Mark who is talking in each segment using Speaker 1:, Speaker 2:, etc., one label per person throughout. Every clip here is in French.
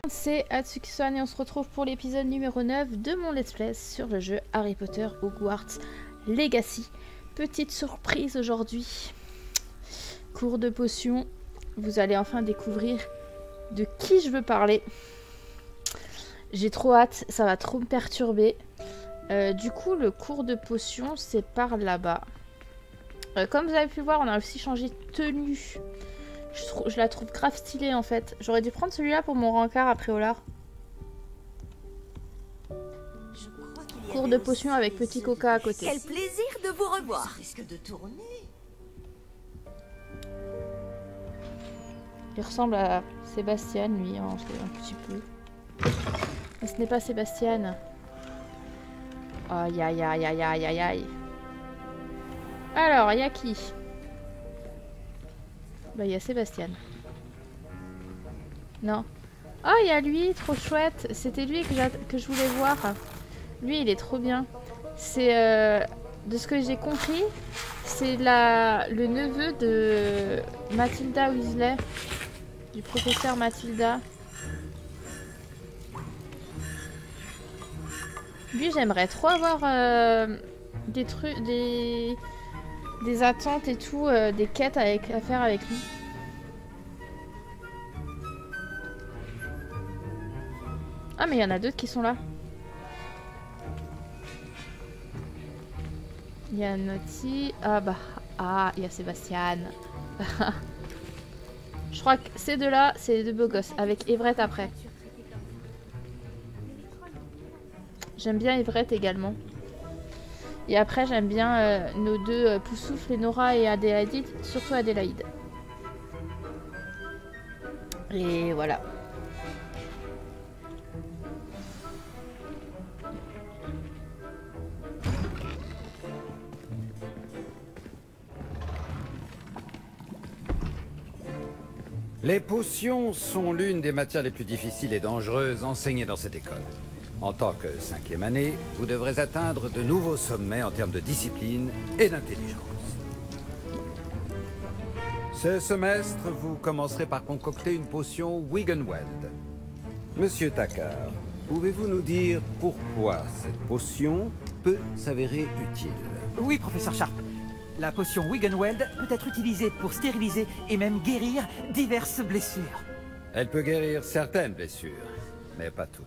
Speaker 1: c'est Atsuki-san et on se retrouve pour l'épisode numéro 9 de mon let's play sur le jeu Harry Potter Hogwarts Legacy. Petite surprise aujourd'hui, cours de potions, vous allez enfin découvrir de qui je veux parler. J'ai trop hâte, ça va trop me perturber. Du coup le cours de potions c'est par là-bas. Comme vous avez pu voir, on a aussi changé de tenue. Je la trouve grave stylée en fait. J'aurais dû prendre celui-là pour mon rencard après Olar. Cours de potions avec petit coca à côté.
Speaker 2: Quel plaisir de vous revoir.
Speaker 3: Ça risque de tourner.
Speaker 1: Il ressemble à Sébastien lui, un petit peu. Mais ce n'est pas Sébastien. Aïe aïe aïe aïe aïe aïe aïe. Alors, il y a qui? Bah, il y a Sébastien. Non. Ah, il y a lui, trop chouette. C'était lui que je voulais voir. Lui, il est trop bien. C'est, de ce que j'ai compris, c'est le neveu de Mathilda Weasley. Du professeur Mathilda. Lui, j'aimerais trop avoir des trucs, des attentes et tout, des quêtes à faire avec lui. Ah mais il y en a d'autres qui sont là. Il y a Naughty. Ah bah. Ah, il y a Sébastien. Je crois que ces deux-là, c'est les deux beaux gosses. Avec Everett après. J'aime bien Everett également. Et après, j'aime bien nos deux Poussoufle, Nora et Adélaïde, surtout Adélaïde. Et voilà.
Speaker 4: Les potions sont l'une des matières les plus difficiles et dangereuses enseignées dans cette école. En tant que 5e année, vous devrez atteindre de nouveaux sommets en termes de discipline et d'intelligence. Ce semestre, vous commencerez par concocter une potion Wiggenweld. Monsieur Takar, pouvez-vous nous dire pourquoi cette potion peut s'avérer utile?
Speaker 5: Oui, professeur Sharp. La potion Wiggenweld peut être utilisée pour stériliser et même guérir diverses blessures.
Speaker 4: Elle peut guérir certaines blessures, mais pas toutes.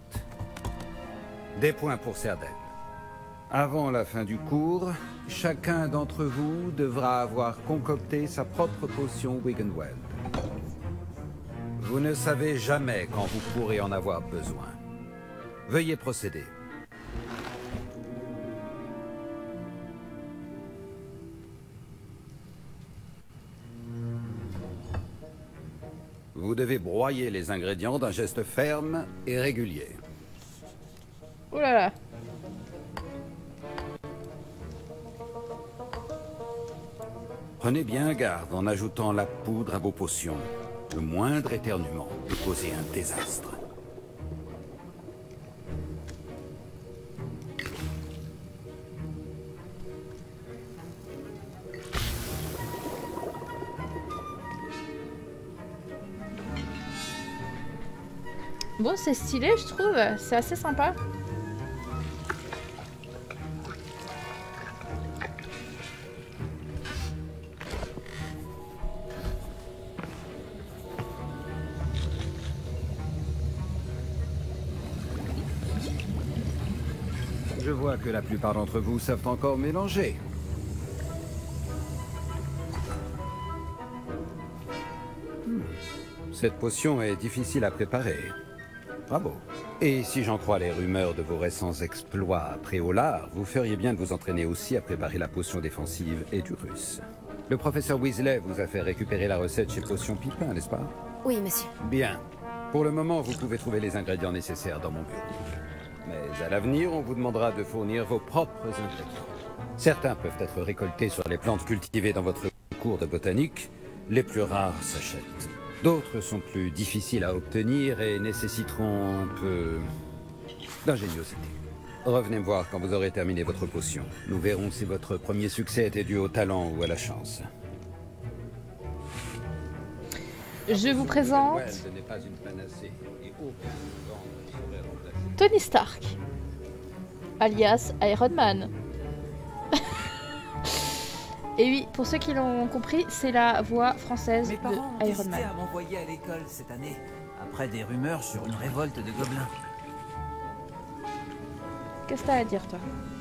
Speaker 4: Des points pour Serdaigle. Avant la fin du cours, chacun d'entre vous devra avoir concocté sa propre potion Wiggenweld. Vous ne savez jamais quand vous pourrez en avoir besoin. Veuillez procéder. Vous devez broyer les ingrédients d'un geste ferme et régulier.
Speaker 1: Oh là là.
Speaker 4: Prenez bien garde en ajoutant la poudre à vos potions. Le moindre éternuement peut causer un désastre.
Speaker 1: Bon, c'est stylé, je trouve. C'est assez sympa.
Speaker 4: Je vois que la plupart d'entre vous savent encore mélanger. Cette potion est difficile à préparer. Bravo. Et si j'en crois les rumeurs de vos récents exploits après Olar, vous feriez bien de vous entraîner aussi à préparer la potion défensive et du russe. Le professeur Weasley vous a fait récupérer la recette chez Potion Pipin, n'est-ce pas?
Speaker 2: Oui, monsieur.
Speaker 4: Bien. Pour le moment, vous pouvez trouver les ingrédients nécessaires dans mon bureau. Mais à l'avenir, on vous demandera de fournir vos propres ingrédients. Certains peuvent être récoltés sur les plantes cultivées dans votre cours de botanique. Les plus rares s'achètent. D'autres sont plus difficiles à obtenir et nécessiteront un peu d'ingéniosité. Revenez me voir quand vous aurez terminé votre potion. Nous verrons si votre premier succès était dû au talent ou à la chance.
Speaker 1: Je vous présente
Speaker 4: Wiggenweld n'est pas une panacée, et aucun vent ne saurait remplacer.
Speaker 1: Tony Stark, alias Iron Man. Et oui, pour ceux qui l'ont compris, c'est la voix française
Speaker 5: Mes parents ont
Speaker 1: de Iron
Speaker 5: hésité
Speaker 1: Man.
Speaker 5: à m'envoyer à l'école cette année, après des rumeurs sur une révolte de gobelins.
Speaker 1: Qu'est-ce que t'as à dire, toi?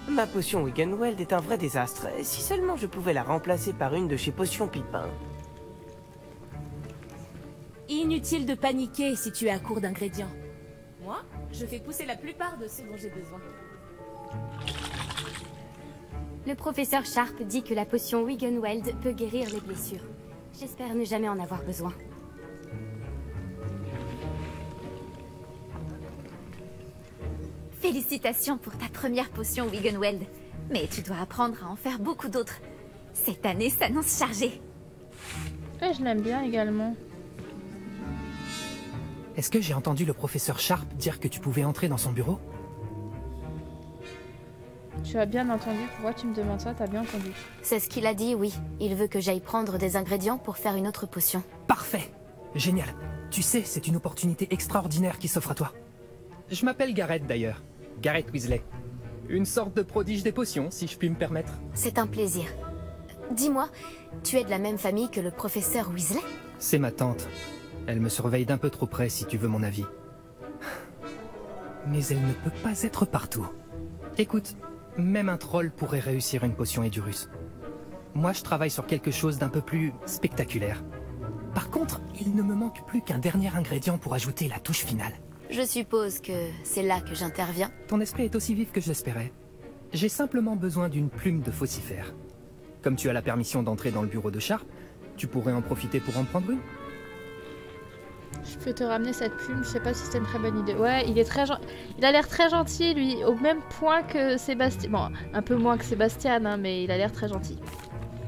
Speaker 2: Ma potion Wiggenweld est un vrai désastre. Si seulement je pouvais la remplacer par une de chez Potion Pipin.
Speaker 3: Inutile de paniquer si tu es à court d'ingrédients. Moi, je fais pousser la plupart de ce dont j'ai besoin.
Speaker 6: Le professeur Sharp dit que la potion Wiggenweld peut guérir les blessures. J'espère ne jamais en avoir besoin.
Speaker 7: Félicitations pour ta première potion Wiggenweld. Mais tu dois apprendre à en faire beaucoup d'autres. Cette année s'annonce chargée.
Speaker 1: Et je l'aime bien également.
Speaker 8: Est-ce que j'ai entendu le professeur Sharp dire que tu pouvais entrer dans son bureau?
Speaker 1: Tu as bien entendu, pourquoi tu me demandes ça? T'as bien entendu.
Speaker 6: C'est ce qu'il a dit, oui. Il veut que j'aille prendre des ingrédients pour faire une autre potion.
Speaker 8: Parfait! Génial! Tu sais, c'est une opportunité extraordinaire qui s'offre à toi. Je m'appelle Gareth d'ailleurs. Gareth Weasley. Une sorte de prodige des potions, si je puis me permettre.
Speaker 6: C'est un plaisir. Dis-moi, tu es de la même famille que le professeur Weasley?
Speaker 8: C'est ma tante. Elle me surveille d'un peu trop près, si tu veux mon avis. Mais elle ne peut pas être partout. Écoute, même un troll pourrait réussir une potion Edurus. Moi, je travaille sur quelque chose d'un peu plus spectaculaire. Par contre, il ne me manque plus qu'un dernier ingrédient pour ajouter la touche finale.
Speaker 6: Je suppose que c'est là que j'interviens.
Speaker 8: Ton esprit est aussi vif que je l'espérais. J'ai simplement besoin d'une plume de faucifère. Comme tu as la permission d'entrer dans le bureau de Sharp, tu pourrais en profiter pour en prendre une.
Speaker 1: Je peux te ramener cette plume, je sais pas si c'est une très bonne idée. Ouais, il est très il a l'air très gentil, lui, au même point que Sébastien. Bon, un peu moins que Sébastien, hein, mais il a l'air très gentil.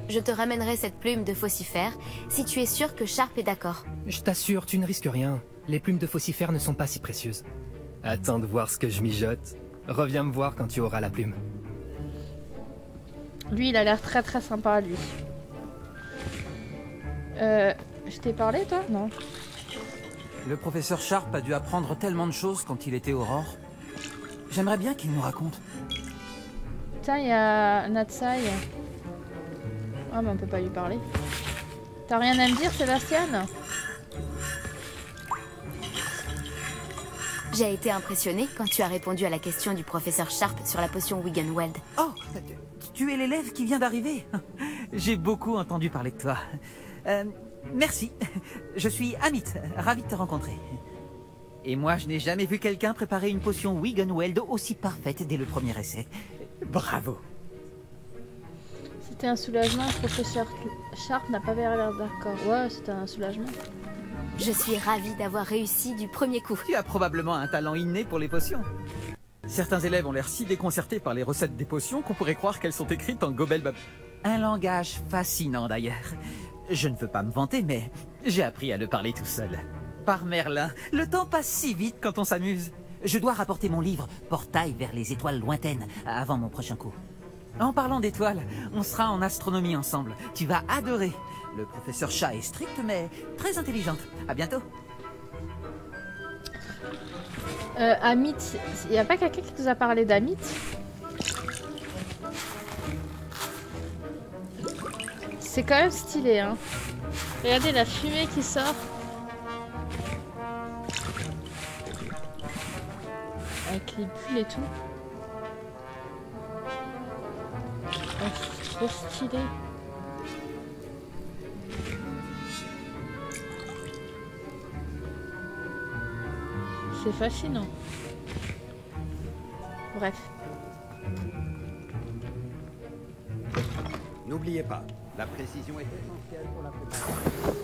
Speaker 6: Je te ramènerai cette plume de faucifère, si tu es sûr que Sharp est d'accord.
Speaker 8: Je t'assure, tu ne risques rien. Les plumes de faucifère ne sont pas si précieuses. Attends de voir ce que je mijote. Reviens me voir quand tu auras la plume.
Speaker 1: Lui, il a l'air très très sympa, lui. Je t'ai parlé, toi? Non.
Speaker 5: Le professeur Sharp a dû apprendre tellement de choses quand il était Aurore. J'aimerais bien qu'il nous raconte.
Speaker 1: Tiens, il y a Natsai. Ah, mais on peut pas lui parler. T'as rien à me dire, Sébastien?
Speaker 6: J'ai été impressionnée quand tu as répondu à la question du professeur Sharp sur la potion Wiggenweld.
Speaker 5: Oh, tu es l'élève qui vient d'arriver. J'ai beaucoup entendu parler de toi. Merci. Je suis Amit, ravi de te rencontrer. Et moi, je n'ai jamais vu quelqu'un préparer une potion Wiggenweld aussi parfaite dès le premier essai. Bravo.
Speaker 1: C'était un soulagement, le professeur Sharp n'a pas l'air d'accord. Ouais, c'était un soulagement.
Speaker 6: Je suis ravie d'avoir réussi du premier coup.
Speaker 5: Tu as probablement un talent inné pour les potions. Certains élèves ont l'air si déconcertés par les recettes des potions qu'on pourrait croire qu'elles sont écrites en gobelbab. Un langage fascinant d'ailleurs. Je ne veux pas me vanter, mais j'ai appris à le parler tout seul. Par Merlin, le temps passe si vite quand on s'amuse. Je dois rapporter mon livre « Portail vers les étoiles lointaines » avant mon prochain cours. En parlant d'étoiles, on sera en astronomie ensemble. Tu vas adorer. Le professeur Chat est strict, mais très intelligente. À bientôt.
Speaker 1: Amit, il n'y a pas quelqu'un qui nous a parlé d'Amit? C'est quand même stylé, hein. Regardez la fumée qui sort. Avec les bulles et tout. Oh, c'est trop stylé. C'est fascinant. Bref.
Speaker 4: N'oubliez pas, la précision est essentielle pour la préparation.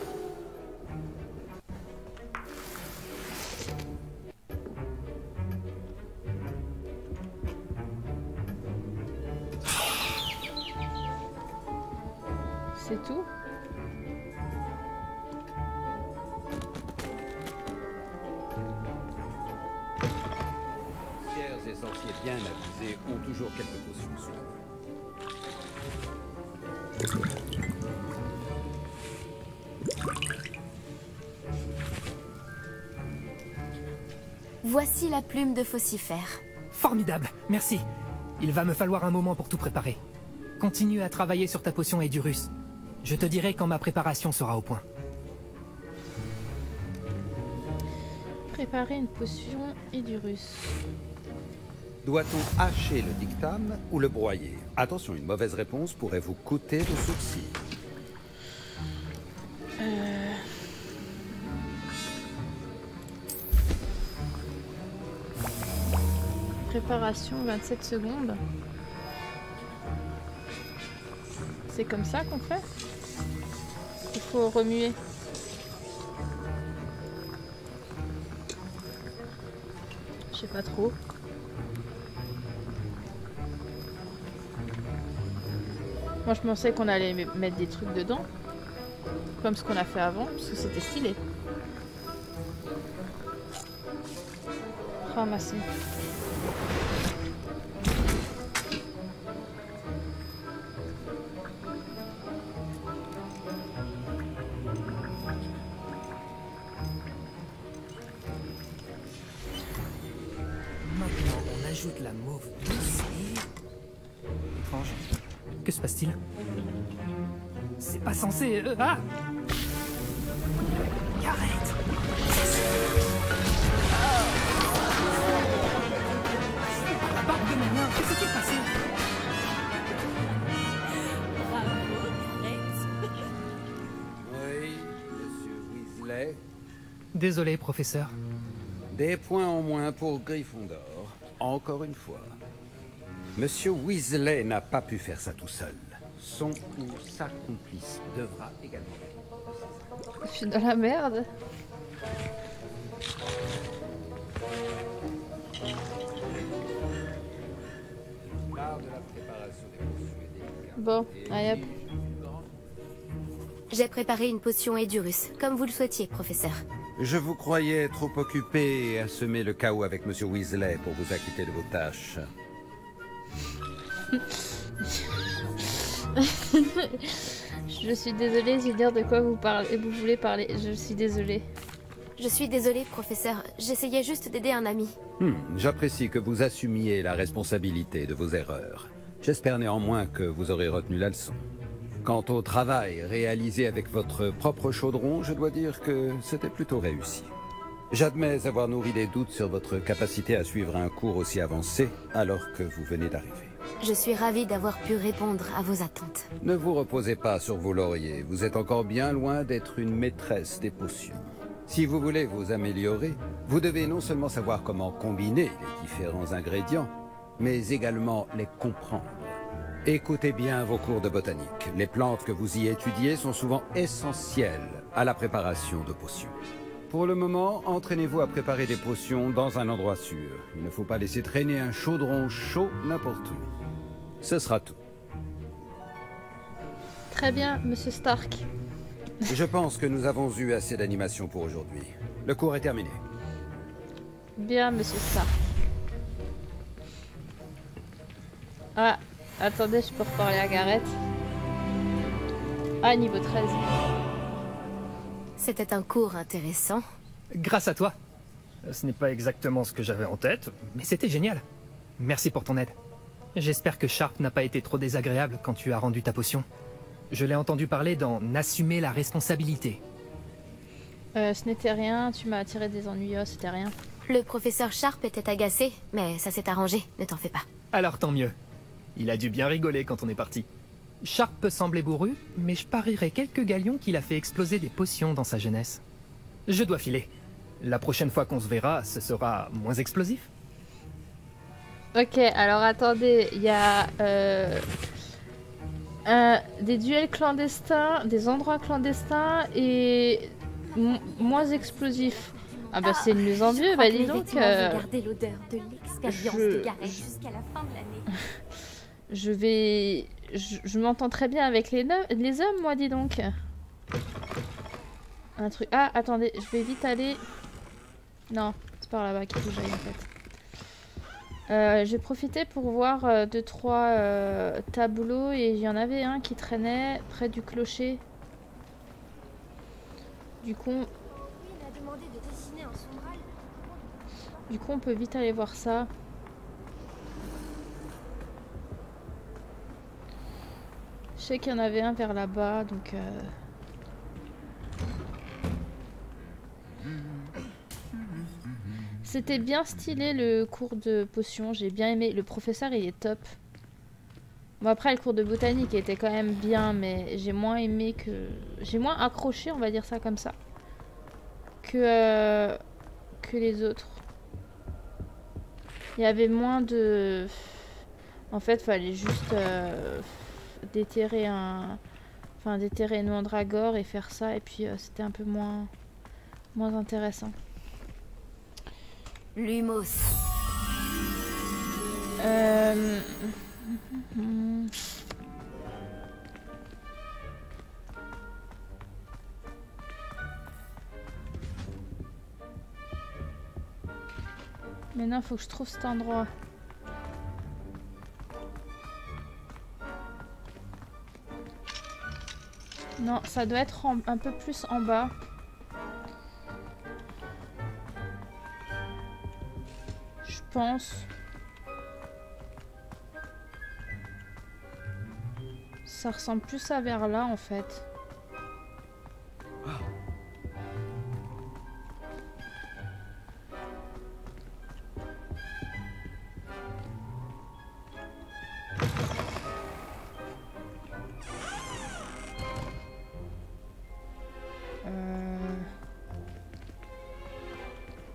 Speaker 1: C'est tout?
Speaker 4: Sorcières et sorciers bien avisés ont toujours quelques potions sous la main.
Speaker 6: Voici la plume de Faucifère.
Speaker 8: Formidable, merci. Il va me falloir un moment pour tout préparer. Continue à travailler sur ta potion Edurus. Je te dirai quand ma préparation sera au point.
Speaker 1: Préparer une potion Edurus.
Speaker 4: Doit-on hacher le dictame ou le broyer? Attention, une mauvaise réponse pourrait vous coûter vos sourcils.
Speaker 1: Préparation 27 secondes. C'est comme ça qu'on fait? Il faut remuer. Je sais pas trop. Moi je pensais qu'on allait mettre des trucs dedans. Comme ce qu'on a fait avant, parce que c'était stylé. Ramasser.
Speaker 8: Maintenant, on ajoute la mauve douce et... Étrange. Que se passe-t-il? C'est pas censé... Ah! Arrête! La barbe de mes mains, que s'est-il passé?
Speaker 3: Bravo, Garrett.
Speaker 4: Oui, monsieur Weasley.
Speaker 8: Désolé, professeur.
Speaker 4: Des points en moins pour Gryffondor, encore une fois. Monsieur Weasley n'a pas pu faire ça tout seul. Son ou sa complice devra également...
Speaker 1: Je suis dans la merde.
Speaker 4: L'art de la préparation des potions est délicat.
Speaker 1: Bon, allez hop.
Speaker 6: J'ai préparé une potion Edurus, comme vous le souhaitiez, professeur.
Speaker 4: Je vous croyais trop occupé à semer le chaos avec monsieur Weasley pour vous acquitter de vos tâches.
Speaker 1: Je suis désolée, j'ai dire de quoi vous parlez. Vous voulez parler. Je suis désolée.
Speaker 6: Je suis désolée, professeur. J'essayais juste d'aider un ami.
Speaker 4: J'apprécie que vous assumiez la responsabilité de vos erreurs. J'espère néanmoins que vous aurez retenu la leçon. Quant au travail réalisé avec votre propre chaudron, je dois dire que c'était plutôt réussi. J'admets avoir nourri des doutes sur votre capacité à suivre un cours aussi avancé alors que vous venez d'arriver.
Speaker 6: Je suis ravie d'avoir pu répondre à vos attentes.
Speaker 4: Ne vous reposez pas sur vos lauriers, vous êtes encore bien loin d'être une maîtresse des potions. Si vous voulez vous améliorer, vous devez non seulement savoir comment combiner les différents ingrédients, mais également les comprendre. Écoutez bien vos cours de botanique. Les plantes que vous y étudiez sont souvent essentielles à la préparation de potions. Pour le moment, entraînez-vous à préparer des potions dans un endroit sûr. Il ne faut pas laisser traîner un chaudron chaud n'importe où. Ce sera tout.
Speaker 1: Très bien, monsieur Stark.
Speaker 4: Je pense que nous avons eu assez d'animation pour aujourd'hui. Le cours est terminé.
Speaker 1: Bien, monsieur Stark. Ah, attendez, je peux reparler à Garrett. Ah, niveau 13.
Speaker 6: C'était un cours intéressant.
Speaker 8: Grâce à toi. Ce n'est pas exactement ce que j'avais en tête, mais c'était génial. Merci pour ton aide. J'espère que Sharp n'a pas été trop désagréable quand tu as rendu ta potion. Je l'ai entendu parler d'en assumer la responsabilité.
Speaker 1: Ce n'était rien, tu m'as attiré des ennuis, c'était rien.
Speaker 6: Le professeur Sharp était agacé, mais ça s'est arrangé, ne t'en fais pas.
Speaker 8: Alors tant mieux. Il a dû bien rigoler quand on est parti. Sharp peut sembler bourru, mais je parierais quelques galions qu'il a fait exploser des potions dans sa jeunesse. Je dois filer. La prochaine fois qu'on se verra, ce sera moins explosif.
Speaker 1: Ok, alors attendez, il y a des duels clandestins, des endroits clandestins et moins explosifs. Ah bah c'est une mise en vieux, bah dis donc.
Speaker 6: Garder l'odeur de l'expérience de Garrett jusqu'à la fin de l'année.
Speaker 1: Je m'entends très bien avec les hommes, moi, dis donc. Un truc. Ah, attendez, je vais vite aller. Non, c'est par là-bas qu'il faut que j'aille en fait. J'ai profité pour voir 2-3 tableaux et il y en avait un qui traînait près du clocher. Du coup. Du coup, on peut vite aller voir ça. Je sais qu'il y en avait un vers là-bas, donc... C'était bien stylé le cours de potions, j'ai bien aimé. Le professeur, il est top. Bon, après, le cours de botanique était quand même bien, mais j'ai moins aimé que... J'ai moins accroché, on va dire ça comme ça, que les autres. Il y avait moins de... En fait, fallait juste déterrer un... Enfin, déterrer une mandragore et faire ça, et puis c'était un peu moins intéressant.
Speaker 6: Lumos.
Speaker 1: Maintenant, faut que je trouve cet endroit. Non, ça doit être un peu plus en bas. Je pense. Ça ressemble plus à vers là, en fait.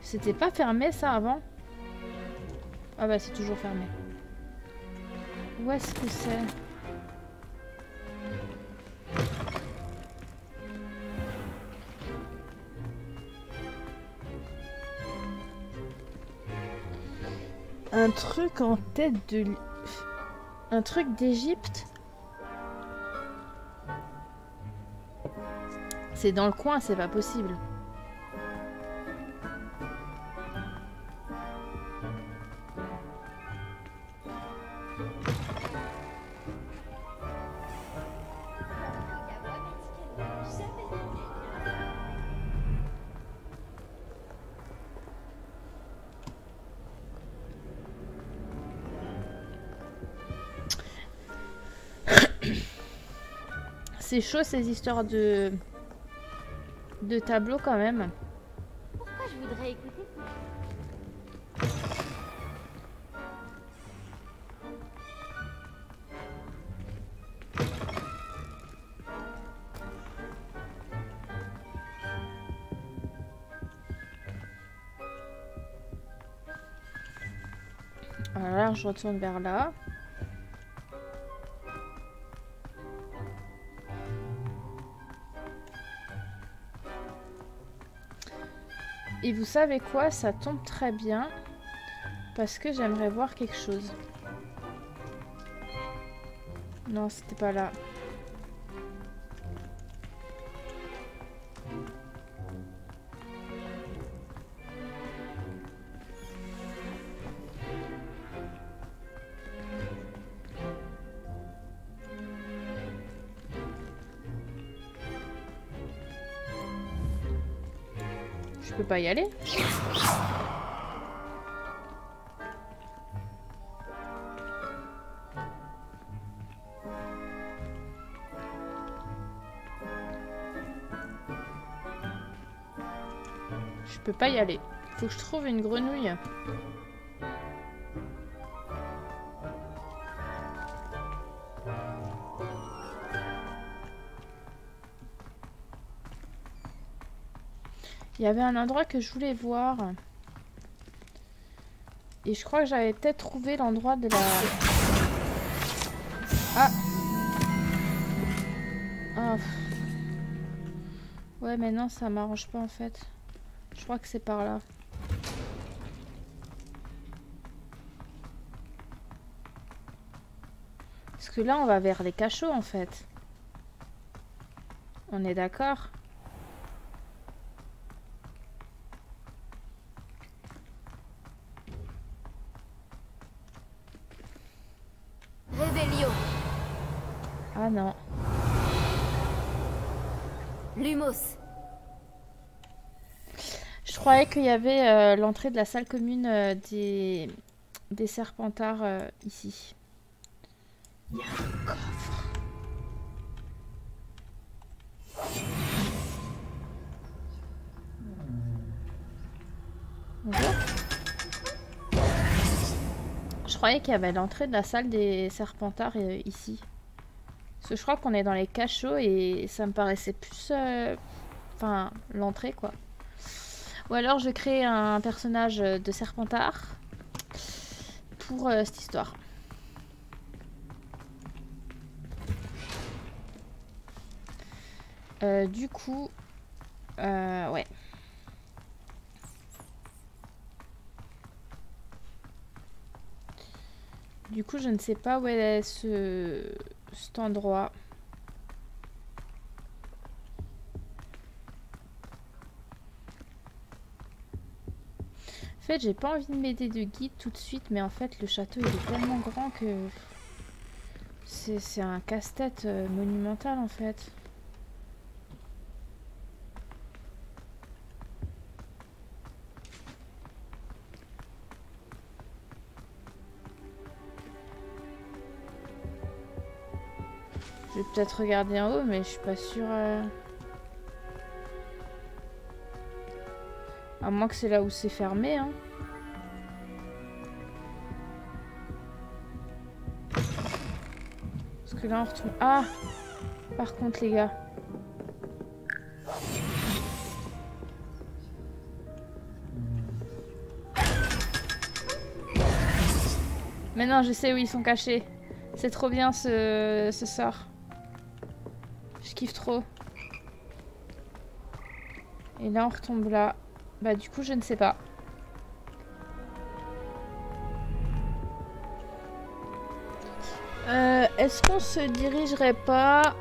Speaker 1: C'était pas fermé ça avant? Ah bah c'est toujours fermé. Où est-ce que c'est? Un truc en tête de... Un truc d'Égypte? C'est dans le coin, c'est pas possible. C'est chaud ces histoires de tableaux quand même.
Speaker 6: Pourquoi je voudrais écouter ça?
Speaker 1: Alors je retourne vers là. Et vous savez quoi? Ça tombe très bien. Parce que j'aimerais voir quelque chose. Non, c'était pas là. Je peux pas y aller. Je peux pas y aller. Faut que je trouve une grenouille. Il y avait un endroit que je voulais voir. Et je crois que j'avais peut-être trouvé l'endroit de la... Ah! Ah. Ouais, mais non, ça m'arrange pas en fait. Je crois que c'est par là. Parce que là, on va vers les cachots en fait. On est d'accord?
Speaker 6: Révélio.
Speaker 1: Ah non. Je croyais qu'il y avait l'entrée de la salle commune des Serpentards ici. Il y a un coffre. Bonjour. Je croyais qu'il y avait l'entrée de la salle des Serpentards ici. Parce que je crois qu'on est dans les cachots et ça me paraissait plus... Enfin, l'entrée quoi. Ou alors je crée un personnage de Serpentard pour cette histoire. Du coup... ouais. Du coup, je ne sais pas où est cet endroit. En fait, j'ai pas envie de m'aider de guide tout de suite, mais en fait, le château il est tellement grand que c'est un casse-tête monumental en fait. Je vais peut-être regarder en haut, mais je suis pas sûre. À moins que c'est là où c'est fermé, hein. Parce que là on retrouve... Ah! Par contre les gars. Mais non, je sais où ils sont cachés. C'est trop bien ce sort. Je kiffe trop. Et là on retombe là. Bah du coup je ne sais pas. Est-ce qu'on se dirigerait pas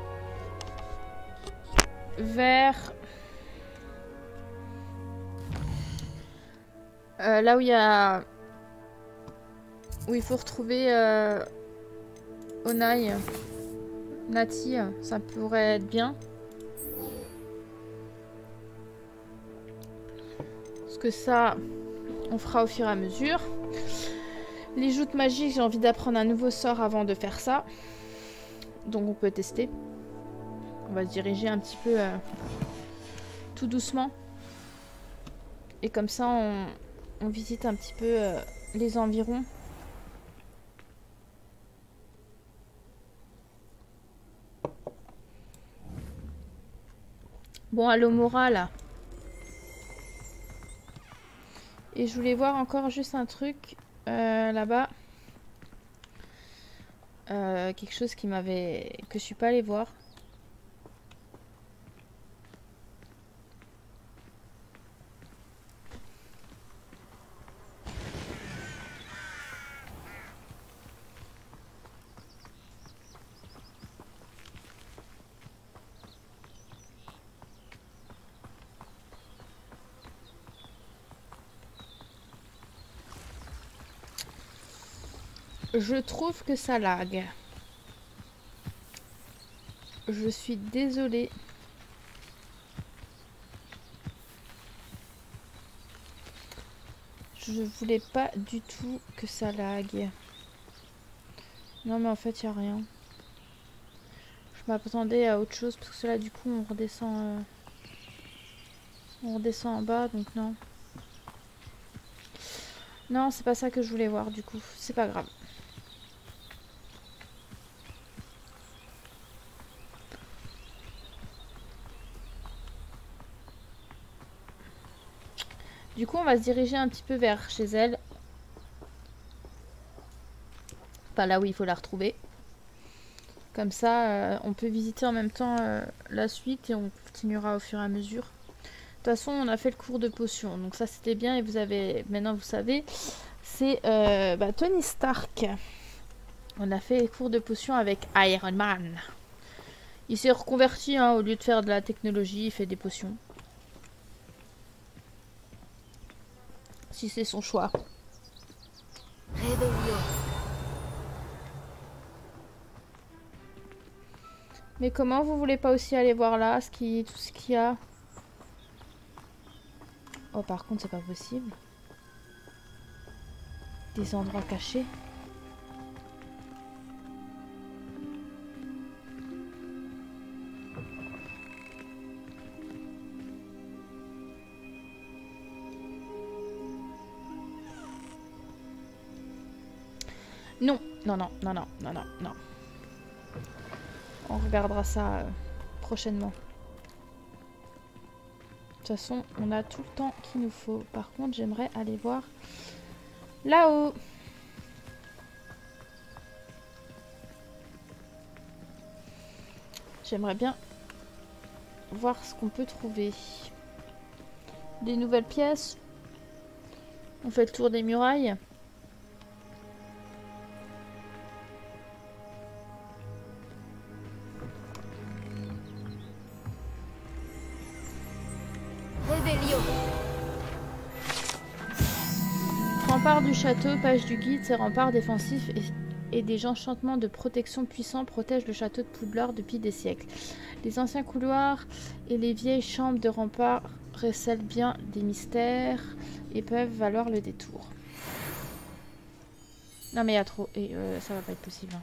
Speaker 1: vers là où il y a où il faut retrouver Onai, Nati, ça pourrait être bien. Parce que ça, on fera au fur et à mesure. Les joutes magiques, j'ai envie d'apprendre un nouveau sort avant de faire ça. Donc on peut tester. On va se diriger un petit peu tout doucement. Et comme ça, on visite un petit peu les environs. Bon, Alomora là. Et je voulais voir encore juste un truc là-bas. Quelque chose qui m'avait... que je suis pas allée voir. Je trouve que ça lag. Je suis désolée. Je voulais pas du tout que ça lag. Non mais en fait il n'y a rien. Je m'attendais à autre chose parce que là du coup on redescend en bas donc non. Non c'est pas ça que je voulais voir du coup. C'est pas grave. Du coup, on va se diriger un petit peu vers chez elle. Pas là où il faut la retrouver. Comme ça, on peut visiter en même temps la suite et on continuera au fur et à mesure. De toute façon, on a fait le cours de potions. Donc ça, c'était bien. Et vous avez... Maintenant, vous savez, c'est Tony Stark. On a fait les cours de potions avec Iron Man. Il s'est reconverti, hein, au lieu de faire de la technologie, il fait des potions. Si c'est son choix. Mais comment vous voulez pas aussi aller voir là tout ce qu'il y a? Oh, par contre, c'est pas possible. Des endroits cachés. Non, non, non, non, non, non, non, non. On regardera ça prochainement. De toute façon, on a tout le temps qu'il nous faut. Par contre, j'aimerais aller voir là-haut. J'aimerais bien voir ce qu'on peut trouver. Des nouvelles pièces. On fait le tour des murailles. Remparts du château, page du guide, ces remparts défensifs et des enchantements de protection puissants protègent le château de Poudlard depuis des siècles. Les anciens couloirs et les vieilles chambres de remparts recèlent bien des mystères et peuvent valoir le détour. Non mais il y a trop, et ça va pas être possible. Hein.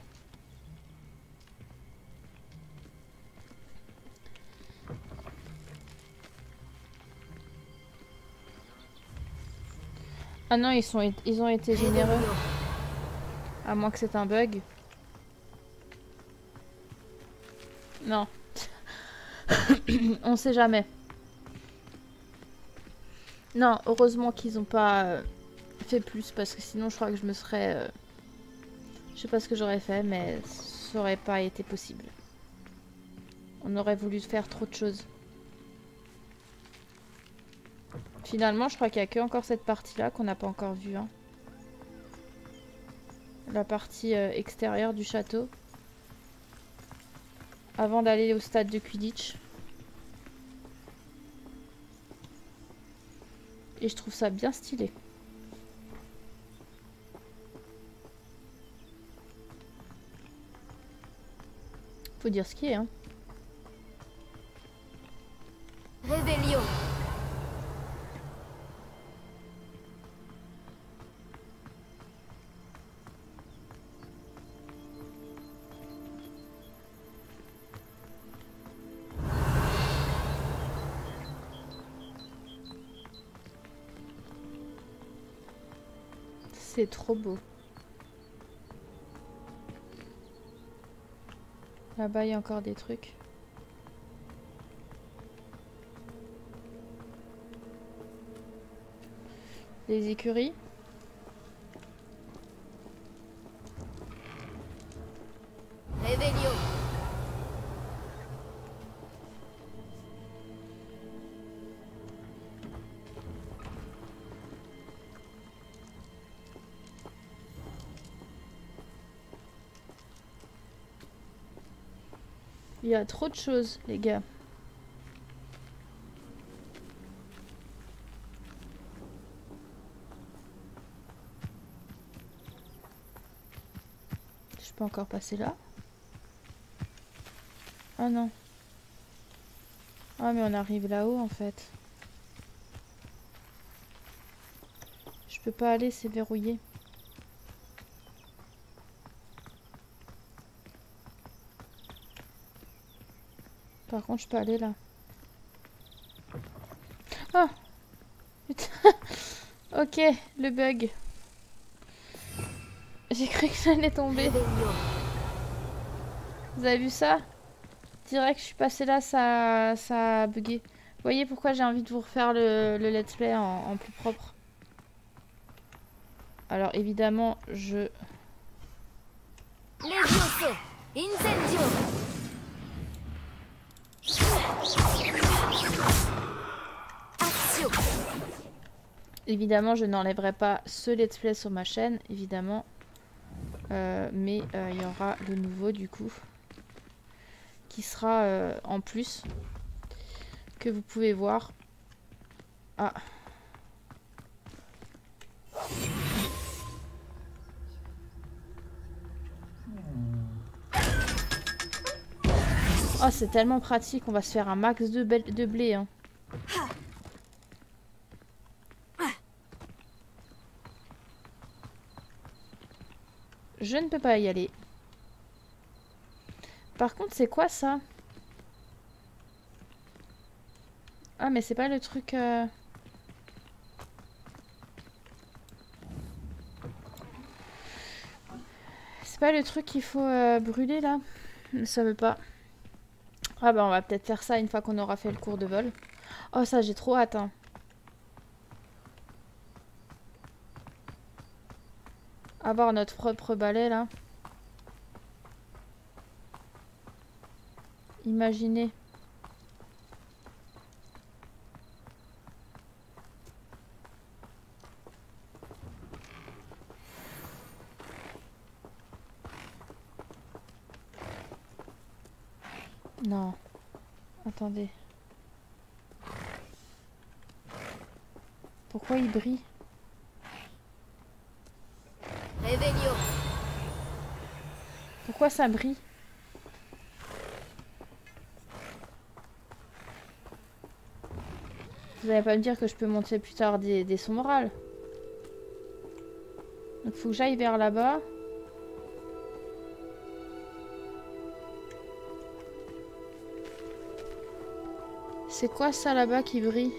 Speaker 1: Ah non, ils ont été généreux. À moins que c'est un bug. Non. On sait jamais. Non, heureusement qu'ils n'ont pas fait plus. Parce que sinon, je crois que je me serais... je sais pas ce que j'aurais fait, mais ça aurait pas été possible. On aurait voulu faire trop de choses. Finalement, je crois qu'il n'y a que encore cette partie-là qu'on n'a pas encore vue. Hein. La partie extérieure du château. Avant d'aller au stade de Quidditch. Et je trouve ça bien stylé. Faut dire ce qui est, hein.
Speaker 6: Réveillon.
Speaker 1: C'est trop beau. Là-bas, il y a encore des trucs. Les écuries.
Speaker 6: Réveillon.
Speaker 1: Il y a trop de choses, les gars. Je peux encore passer là? Ah non. Ah mais on arrive là-haut en fait. Je peux pas aller, c'est verrouillé. Par contre, je peux aller là. Ah! Putain. Ok, le bug. J'ai cru que j'allais tomber. Vous avez vu ça? Direct, je suis passée là, ça a bugué. Vous voyez pourquoi j'ai envie de vous refaire le let's play en plus propre. Alors évidemment, je...
Speaker 6: Levioso. Incendio. Action.
Speaker 1: Évidemment, je n'enlèverai pas ce let's play sur ma chaîne, évidemment. Mais il y aura le nouveau du coup. Qui sera en plus. Que vous pouvez voir. Ah. Oh, c'est tellement pratique, on va se faire un max de blé. Hein. je ne peux pas y aller. Par contre, c'est quoi ça? Ah, mais c'est pas le truc... C'est pas le truc qu'il faut brûler, là? Ça veut pas. Ah bah, on va peut-être faire ça une fois qu'on aura fait le cours de vol. Oh, ça, j'ai trop hâte, hein. Avoir notre propre balai, là. Imaginez. Non. Attendez. Pourquoi il brille?
Speaker 7: Réveillon.
Speaker 1: Pourquoi ça brille? Vous allez pas me dire que je peux monter plus tard des sons morales. Donc faut que j'aille vers là-bas. C'est quoi ça là-bas qui brille?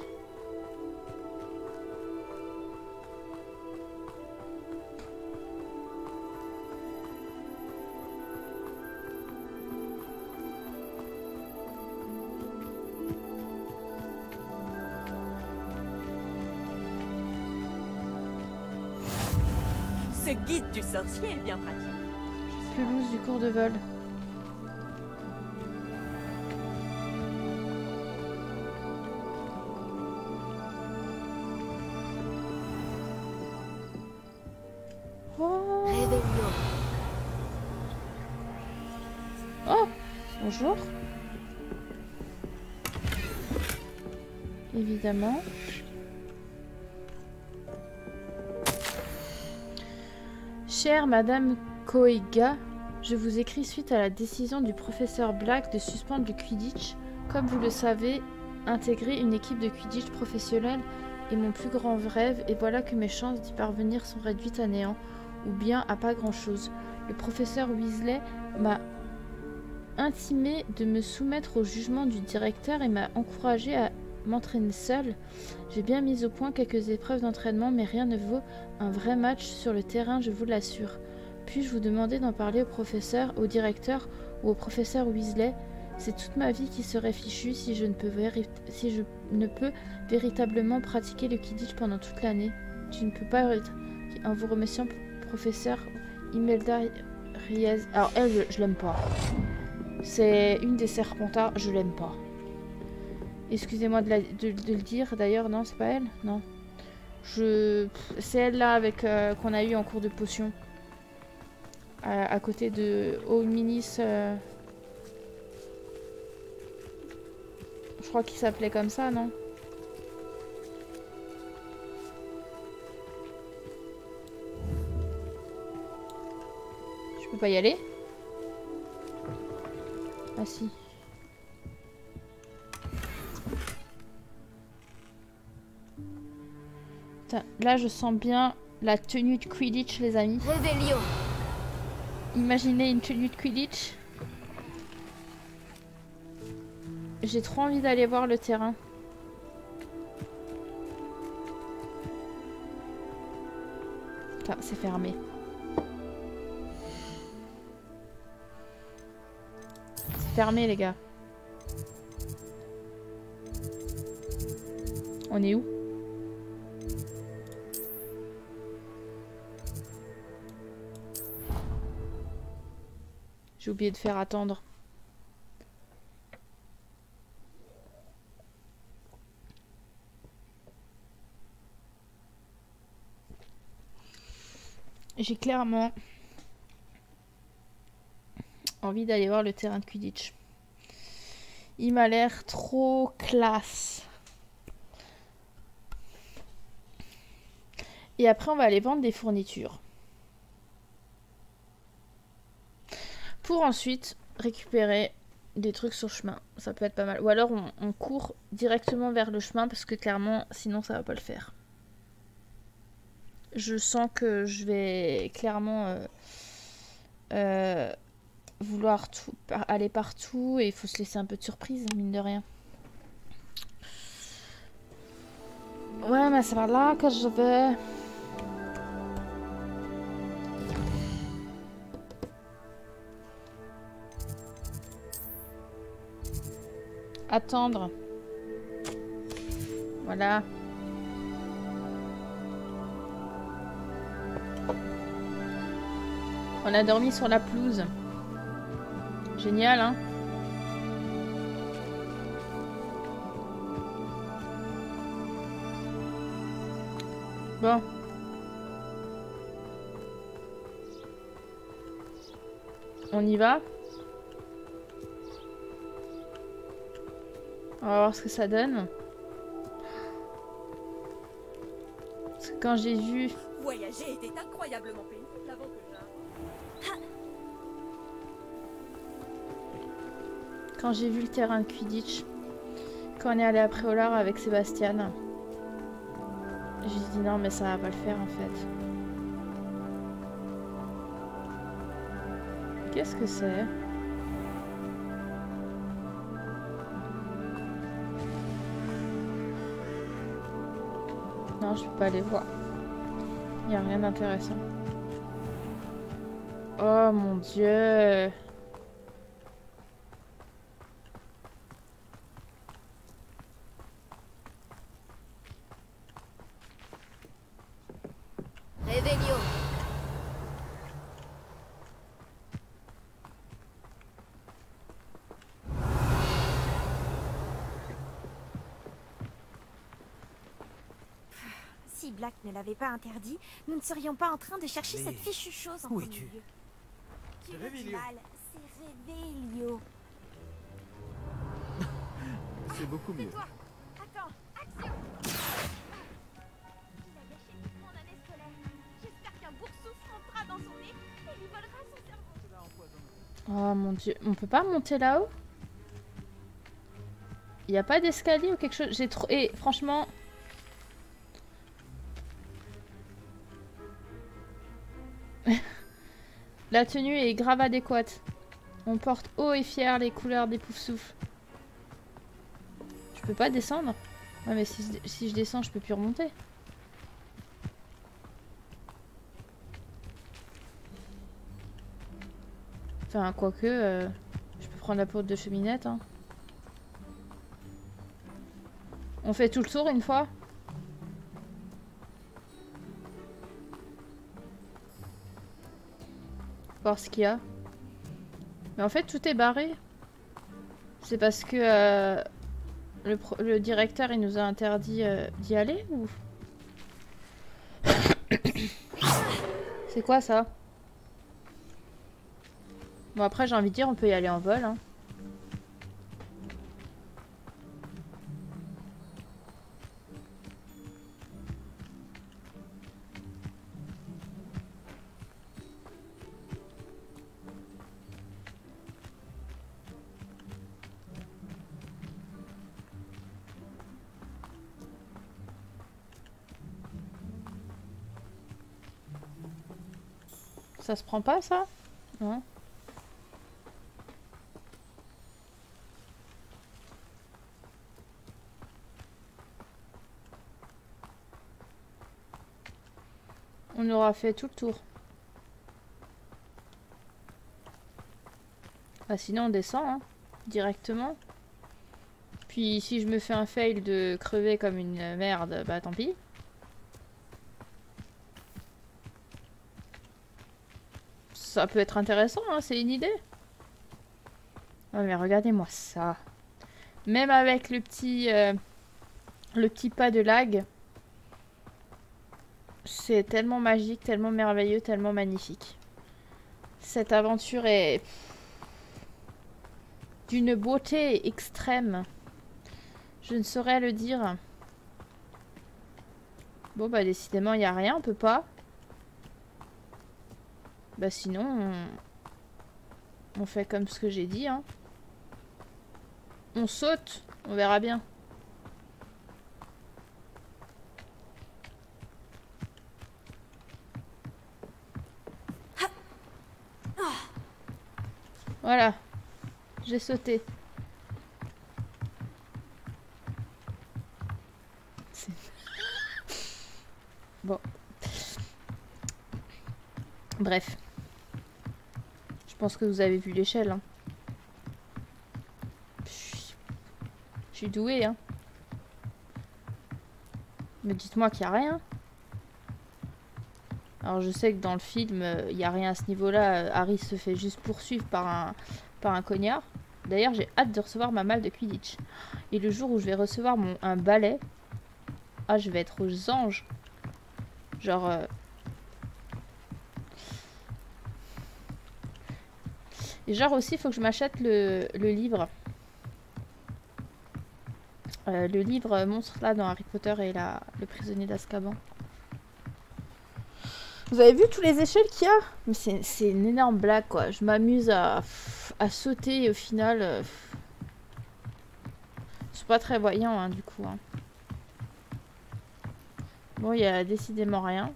Speaker 3: Ce guide du sorcier est bien pratique.
Speaker 1: Pelouse du cours de vol. Oh.
Speaker 7: Réveillon.
Speaker 1: Oh, bonjour. Évidemment. Chère Madame Koiga, je vous écris suite à la décision du professeur Black de suspendre le Quidditch. Comme vous le savez, intégrer une équipe de Quidditch professionnelle est mon plus grand rêve et voilà que mes chances d'y parvenir sont réduites à néant, ou bien à pas grand-chose. Le professeur Weasley m'a intimé de me soumettre au jugement du directeur et m'a encouragé à m'entraîner seule. J'ai bien mis au point quelques épreuves d'entraînement, mais rien ne vaut un vrai match sur le terrain, je vous l'assure. Puis-je vous demander d'en parler au professeur, au directeur ou au professeur Weasley? C'est toute ma vie qui serait fichue si je ne peux véritablement pratiquer le Quidditch pendant toute l'année. Tu ne peux pas... En vous remerciant, professeur Imelda Reyes... Alors elle, je l'aime pas. C'est une des Serpentards, je l'aime pas. Excusez-moi de le dire, d'ailleurs, non, c'est pas elle? Non. C'est elle là avec qu'on a eu en cours de potion. À côté de Ominis. Je crois qu'il s'appelait comme ça, non? Je peux pas y aller? Ah si. Putain, là je sens bien la tenue de Quidditch, les amis.
Speaker 7: Réveillon.
Speaker 1: Imaginez une tenue de Quidditch. J'ai trop envie d'aller voir le terrain. Putain, c'est fermé. C'est fermé, les gars. On est où? J'ai oublié de faire attendre. J'ai clairement envie d'aller voir le terrain de Quidditch. Il m'a l'air trop classe. Et après, on va aller vendre des fournitures. Pour ensuite récupérer des trucs sur le chemin. Ça peut être pas mal. Ou alors on court directement vers le chemin parce que clairement, sinon ça va pas le faire. Je sens que je vais clairement vouloir aller partout et il faut se laisser un peu de surprise, mine de rien. Ouais, mais c'est par là que je vais. Attendre. Voilà. On a dormi sur la pelouse. Génial, hein? Bon. On y va? On va voir ce que ça donne. Parce que quand j'ai vu...
Speaker 3: Voyager était incroyablement pénible avant que
Speaker 1: Quand j'ai vu le terrain de Quidditch, quand on est allé à Préolard avec Sébastien, j'ai dit non mais ça va pas le faire en fait. Qu'est-ce que c'est? Non, je peux pas aller voir. Il y a rien d'intéressant. Oh mon Dieu!
Speaker 7: Réveillon.
Speaker 9: Si Black ne l'avait pas interdit, nous ne serions pas en train de chercher
Speaker 5: Mais
Speaker 9: cette fichue chose en
Speaker 5: où
Speaker 9: premier
Speaker 5: es-tu?
Speaker 9: lieu. Tu
Speaker 5: C'est
Speaker 9: veux du
Speaker 5: Réveillon.
Speaker 9: mal, c'est Réveillon.
Speaker 5: C'est beaucoup mieux.
Speaker 9: Tais-toi. Attends, action. Il a gâché toute mon année scolaire. J'espère qu'un boursoufle rentrera dans son nez et lui volera son cerveau.
Speaker 1: Oh mon Dieu, on peut pas monter là-haut? Il n'y a pas d'escalier ou quelque chose? J'ai trop... Et franchement... La tenue est grave adéquate. On porte haut et fier les couleurs des Poufsouffles. Je peux pas descendre? Ouais mais si je descends, je peux plus remonter. Enfin, quoique, je peux prendre la porte de cheminette. Hein. On fait tout le tour une fois? Voir ce qu'il y a. Mais en fait, tout est barré. C'est parce que le directeur, il nous a interdit d'y aller ou... C'est quoi ça? Bon après j'ai envie de dire on peut y aller en vol hein. Ça se prend pas ça? Non. On aura fait tout le tour. Ah, sinon on descend hein, directement. Puis si je me fais un fail de crever comme une merde, bah tant pis. Ça peut être intéressant, hein, c'est une idée. Oh mais regardez-moi ça. Même avec le petit pas de lag. C'est tellement magique, tellement merveilleux, tellement magnifique. Cette aventure est d'une beauté extrême. Je ne saurais le dire. Bon bah décidément il n'y a rien, on peut pas. Bah sinon on fait comme ce que j'ai dit hein. On saute, on verra bien. J'ai sauté. Bon. Bref. Je pense que vous avez vu l'échelle. Hein. Je suis douée, hein. Mais dites-moi qu'il n'y a rien. Alors je sais que dans le film, il n'y a rien à ce niveau-là. Harry se fait juste poursuivre par un cognard. D'ailleurs, j'ai hâte de recevoir ma malle de Quidditch. Et le jour où je vais recevoir un balai, ah, je vais être aux anges. Genre... Et genre aussi, il faut que je m'achète le livre. Le livre monstre là dans Harry Potter et le prisonnier d'Azkaban. Vous avez vu tous les échelles qu'il y a? Mais c'est une énorme blague quoi. Je m'amuse à sauter et au final... C'est pas très voyant hein, du coup. Hein. Bon, il y a décidément rien.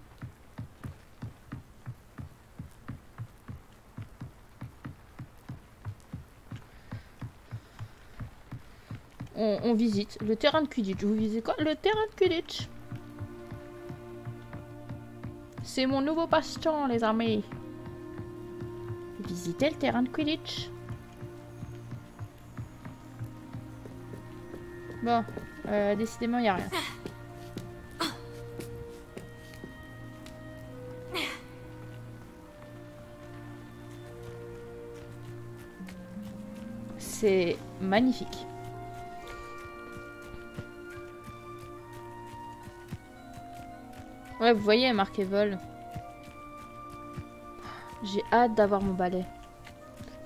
Speaker 1: On visite le terrain de Quidditch. Vous visez quoi? Le terrain de Quidditch. C'est mon nouveau passe-temps, les amis. Visiter le terrain de Quidditch. Bon, décidément, il n'y a rien. C'est magnifique. Ouais, vous voyez, marqué vol. J'ai hâte d'avoir mon balai.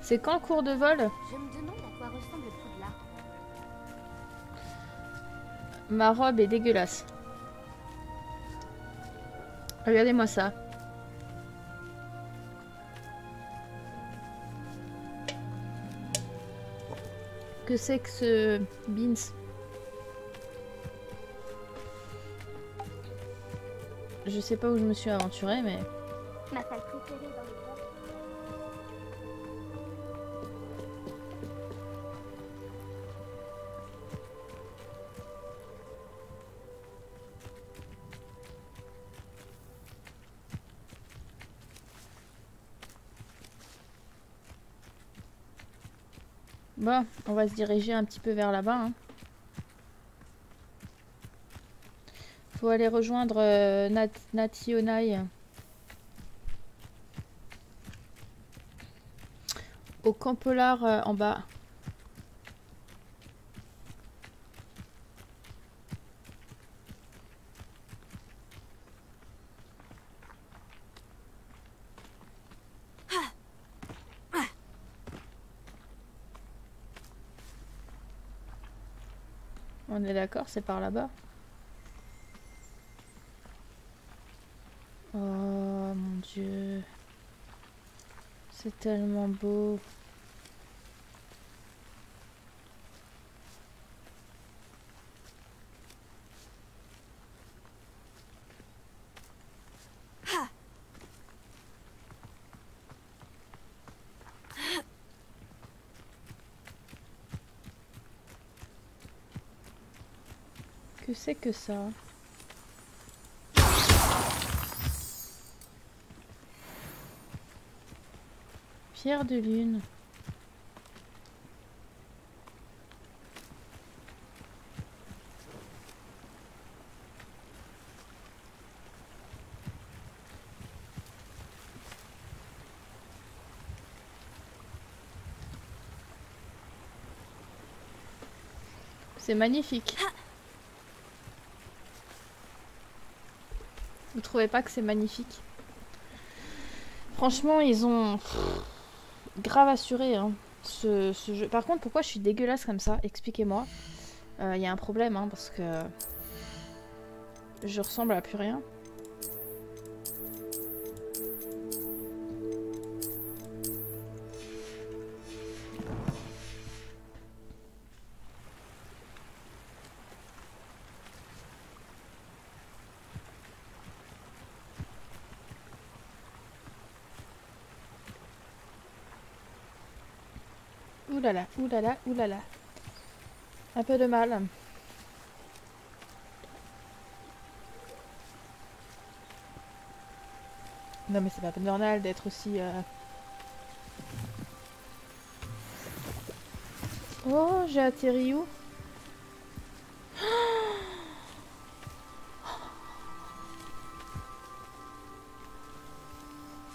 Speaker 1: C'est quand le cours de vol?
Speaker 6: Je me demande à quoi ressemble Poudlard.
Speaker 1: Ma robe est dégueulasse. Regardez-moi ça. Que c'est que ce beans? Je sais pas où je me suis aventurée, mais...
Speaker 6: Ma salle préférée dans le monde.
Speaker 1: Bon, on va se diriger un petit peu vers là-bas. Hein. Faut aller rejoindre Nationai. Au Camp Polar en bas. On est d'accord, c'est par là-bas. Oh mon Dieu. C'est tellement beau. Que c'est que ça? Pierre de lune. C'est magnifique. Vous trouvez pas que c'est magnifique? Franchement, ils ont grave assuré hein, ce jeu. Par contre, pourquoi je suis dégueulasse comme ça? Expliquez-moi. Il y a un problème hein, parce que je ressemble à plus rien. oulala, oulala, oulala. Un peu de mal. Non mais c'est pas normal d'être aussi... Oh, j'ai atterri où?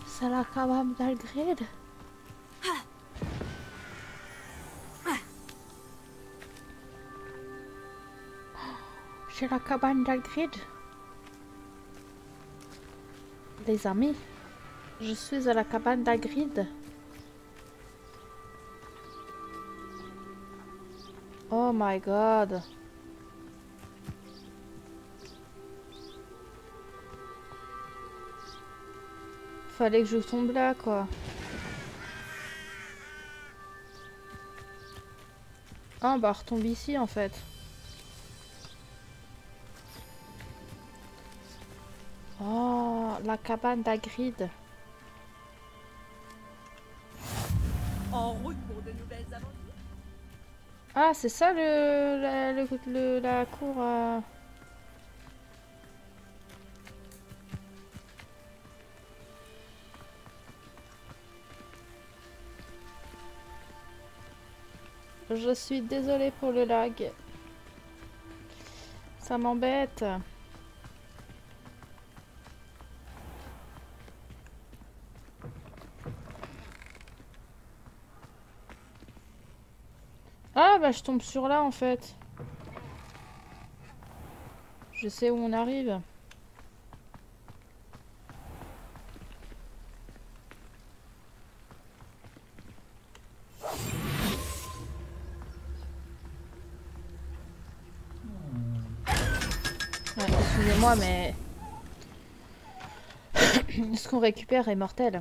Speaker 1: C'est la cabane d'Algrid. C'est la cabane d'Algrid. Les amis, je suis à la cabane d'Algrid. Oh my god. Fallait que je tombe là, quoi. Ah, bah retombe ici en fait. Oh, la cabane d'Algrid.
Speaker 3: En route pour de nouvelles aventures.
Speaker 1: Ah, c'est ça la cour. Je suis désolée pour le lag. Ça m'embête. Ah bah je tombe sur là en fait. Je sais où on arrive. Ouais, excusez-moi mais... ce qu'on récupère est mortel.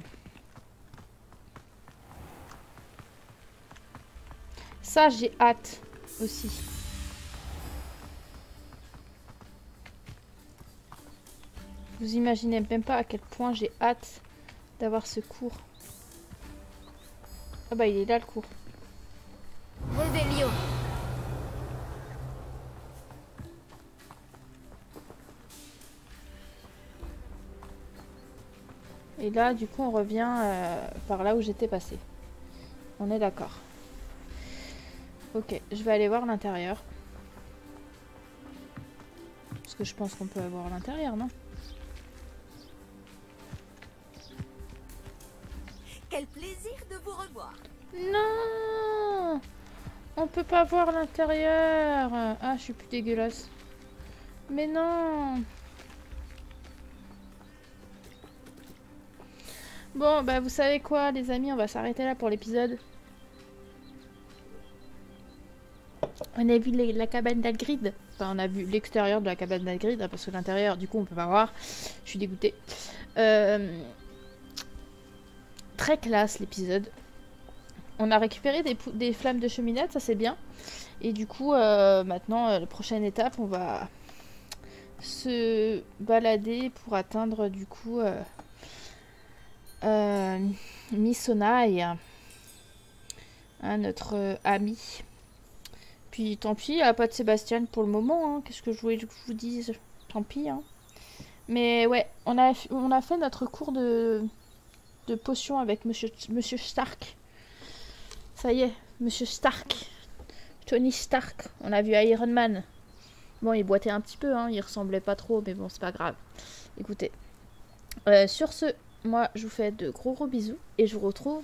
Speaker 1: Ça, j'ai hâte aussi. Vous imaginez même pas à quel point j'ai hâte d'avoir ce cours. Ah bah il est là le cours.
Speaker 7: Revelio.
Speaker 1: Et là du coup on revient par là où j'étais passé. On est d'accord. Ok, je vais aller voir l'intérieur. Parce que je pense qu'on peut avoir l'intérieur, non?
Speaker 3: Quel plaisir de vous revoir.
Speaker 1: Non! On peut pas voir l'intérieur. Ah, je suis plus dégueulasse. Mais non! Bon, bah vous savez quoi les amis, on va s'arrêter là pour l'épisode. On a vu la cabane d'Algrid. Enfin, on a vu l'extérieur de la cabane d'Algrid, hein, parce que l'intérieur, du coup, on peut pas voir. Je suis dégoûtée. Très classe l'épisode. On a récupéré des flammes de cheminette, ça c'est bien. Et du coup, maintenant, la prochaine étape, on va se balader pour atteindre, du coup, Misonai, hein, notre ami. Puis tant pis, pas de Sébastien pour le moment, hein. Qu'est-ce que je voulais que je vous dise? Tant pis, hein. Mais ouais, on a fait notre cours de potions avec Monsieur Stark. Ça y est, Monsieur Stark. Tony Stark. On a vu Iron Man. Bon, il boitait un petit peu, hein. Il ressemblait pas trop, mais bon, c'est pas grave. Écoutez. Sur ce, moi, je vous fais de gros bisous. Et je vous retrouve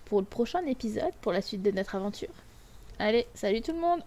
Speaker 1: pour le prochain épisode, pour la suite de notre aventure. Allez, salut tout le monde!